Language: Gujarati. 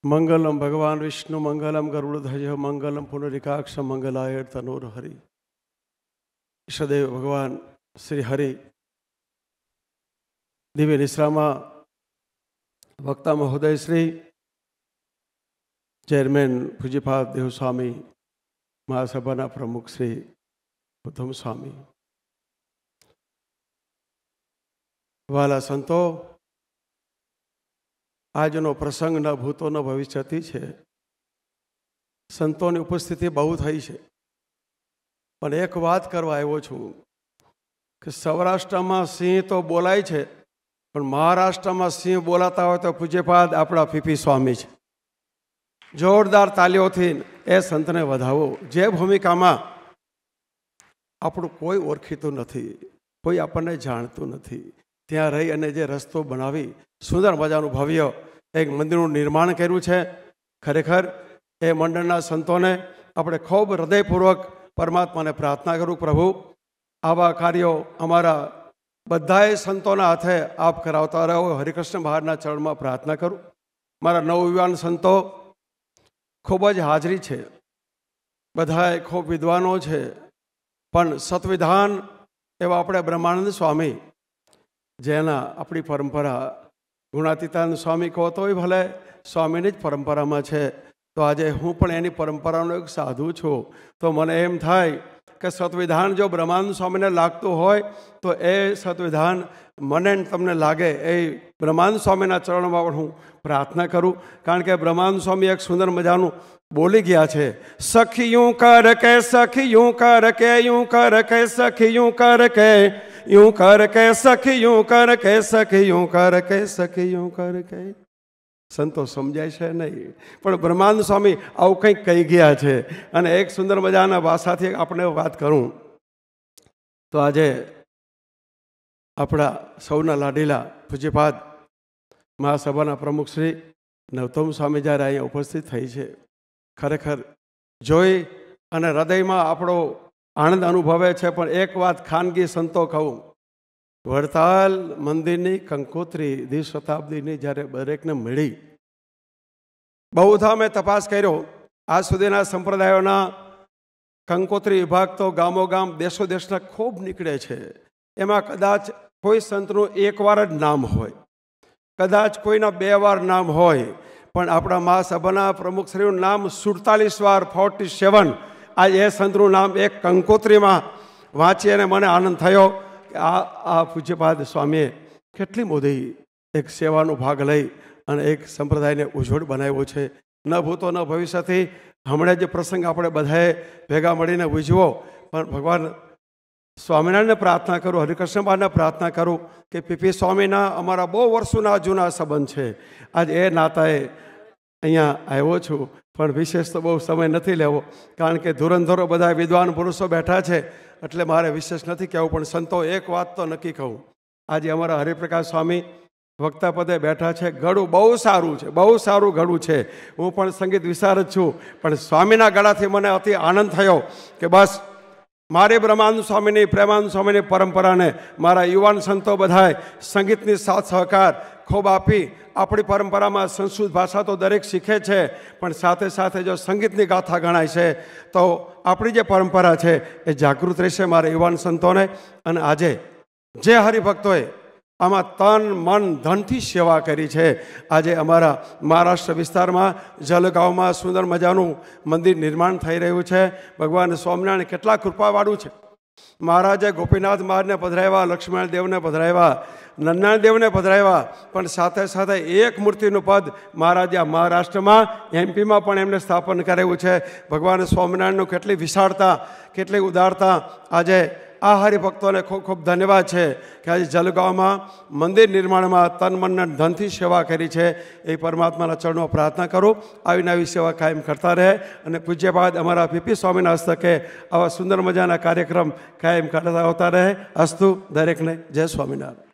मंगलम भगवान विष्णु मंगलम गरुड़ध्वज मंगलम पुनरिकाक्ष मंगलाय तनोर हरि। ईष्टदेव भगवान श्री हरि दिव्य निश्रा में वक्ता महोदय श्री चेरमेन पूज्यपाद देवस्वामी महासभा प्रमुख श्री उत्तम स्वामी, वाला संतो, આજનો પ્રસંગ ન ભૂતો ન ભવિષ્યથી છે। સંતોની ઉપસ્થિતિ બહુ થઈ છે, પણ એક વાત કરવા આવ્યો છું કે સૌરાષ્ટ્રમાં સિંહ તો બોલાય છે, પણ મહારાષ્ટ્રમાં સિંહ બોલાતા હોય તો પૂજ્યપાદ આપણા પીપી સ્વામી છે। જોરદાર તાલીઓથી એ સંતને વધાવો। જે ભૂમિકામાં આપણું કોઈ ઓળખીતું નથી, કોઈ આપણને જાણતું નથી, ત્યાં રહી અને જે રસ્તો બનાવી સુંદર મજાનું ભવ્ય એક મંદિરનું નિર્માણ કર્યું છે। ખરેખર એ મંડળના સંતોને આપણે ખૂબ હૃદયપૂર્વક પરમાત્માને પ્રાર્થના કરું, પ્રભુ આવા કાર્યો અમારા બધાએ સંતોના હાથે આપ કરાવતા રહો। હરિકૃષ્ણ મહારાજના ચરણમાં પ્રાર્થના કરું। મારા નવયુવાન સંતો ખૂબ જ હાજરી છે, બધાએ ખૂબ વિદ્વાનો છે, પણ સતવિધાન એવા આપણે બ્રહ્માનંદ સ્વામી, જેના આપણી પરંપરા ગુણાતીતાનંદ સ્વામી કહો તોય ભલે સ્વામીની જ પરંપરામાં છે, તો આજે હું પણ એની પરંપરાનો એક સાધુ છું। તો મને એમ થાય કે સતવિધાન જો બ્રહ્માનંદ સ્વામીને લાગતું હોય તો એ સતવિધાન મને તમને લાગે, એ બ્રહ્માનંદ સ્વામીના ચરણમાં પણ હું પ્રાર્થના કરું। કારણ કે બ્રહ્માનંદ સ્વામી એક સુંદર મજાનું બોલી ગયા છે, સખી यूं कर के सखी यूं कर के यूं कर के सखी यूं कर के यूं कर के सखी यूं कर के सखी यूं कर के सखी यूं कर के। संतो समझाय છે નહીં, પણ બ્રહ્માનંદ સ્વામી આવું કંઈક કહી ગયા છે। અને એક સુંદર મજાના ભાષાથી આપણે વાત કરું તો આજે આપણા સૌના લાડીલા પૂજ્યપાદ મહાસભાના પ્રમુખ શ્રી નવતમ સ્વામી જ્યારે અહીંયા ઉપસ્થિત થઈ છે, ખરેખર જોઈ અને હૃદયમાં આપણો આનંદ અનુભવે છે। પણ એક વાત ખાનગી સંતો કહું, વડતાલ મંદિરની કંકોત્રી દ્વિશતાબ્દીની જ્યારે દરેકને મળી, બહુધા મેં તપાસ કર્યો, આજ સુધીના સંપ્રદાયોના કંકોત્રી વિભાગ તો ગામો ગામ દેશો દેશના ખૂબ નીકળે છે। એમાં કદાચ કોઈ સંતનું એકવાર જ નામ હોય, કદાચ કોઈના 2 વાર નામ હોય, પણ આપણા મહાસભાના પ્રમુખશ્રીનું નામ 47 વાર 47 આજ એ સંતનું નામ એક કંકોત્રીમાં વાંચી અને મને આનંદ થયો કે આ પૂજ્યપાદ સ્વામીએ કેટલી મોટી એક સેવાનો ભાગ લઈ અને એક સંપ્રદાયને ઉજ્જવળ બનાવ્યો છે। ન ભૂતો ન ભવિષ્યથી હમણાં જે પ્રસંગ આપણે બધાએ ભેગા મળીને ઉજવો, પણ ભગવાન સ્વામિનારાયણને પ્રાર્થના કરું, હરિકૃષ્ણ મહારાજને પ્રાર્થના કરું કે પીપી સ્વામીના અમારા બહુ વર્ષોના જૂના સંબંધ છે। આજ એ નાતાએ અહીંયા આવ્યો છું, પણ વિશેષ તો બહુ સમય નથી લેવો, કારણ કે ધુરંધરો બધા વિદ્વાન પુરુષો બેઠા છે, એટલે મારે વિશેષ નથી કહેવું। પણ સંતો એક વાત તો નક્કી કહું, આજે અમારા હરિપ્રકાશ સ્વામી વક્તા પદે બેઠા છે, ગળું બહુ સારું છે, બહુ સારું ગળું છે। હું પણ સંગીત વિશારદ છું, પણ સ્વામીના ગળાથી મને અતિ આનંદ થયો કે બસ મારે બ્રહ્માનંદ સ્વામીની પ્રેમાનંદ સ્વામીની પરંપરાને મારા યુવાન સંતો બધાએ સંગીતની સાથ સહકાર ખૂબ આપી। આપણી પરંપરામાં સંસ્કૃત ભાષા તો દરેક શીખે છે, પણ સાથે સાથે જો સંગીતની ગાથા ગણાય છે તો આપણી જે પરંપરા છે એ જાગૃત રહેશે મારા યુવાન સંતોને। અને આજે જે હરિભક્તોએ આમાં તન મન ધનથી સેવા કરી છે, આજે અમારા મહારાષ્ટ્ર વિસ્તારમાં જલગાંવમાં સુંદર મજાનું મંદિર નિર્માણ થઈ રહ્યું છે। ભગવાન સ્વામિનારાયણ કેટલા કૃપાવાળું છે। મહારાજે ગોપીનાથ મહારાજને પધરાવ્યા, લક્ષ્મણ દેવને પધરાવ્યા, નંદનારાયણ દેવને પધરાવ્યા, પણ સાથે સાથે એક મૂર્તિનું પદ મહારાજે મહારાષ્ટ્રમાં એમપીમાં પણ એમને સ્થાપન કરેલું છે। ભગવાન સ્વામિનારાયણનું કેટલી વિશાળતા, કેટલી ઉદારતા। આજે આ હરિભક્તોને ખૂબ ખૂબ ધન્યવાદ છે કે આજે જલગાંવમાં મંદિર નિર્માણમાં તન મન ધનથી સેવા કરી છે। એ પરમાત્માના ચરણો પ્રાર્થના કરું આવી નવી સેવા કાયમ કરતા રહે, અને પૂજ્યપાદ અમારા પીપી સ્વામીના હસ્તકે આવા સુંદર મજાના કાર્યક્રમ કાયમ કરતા આવતા રહે। અસ્તુ, દરેકને જય સ્વામિનારાયણ।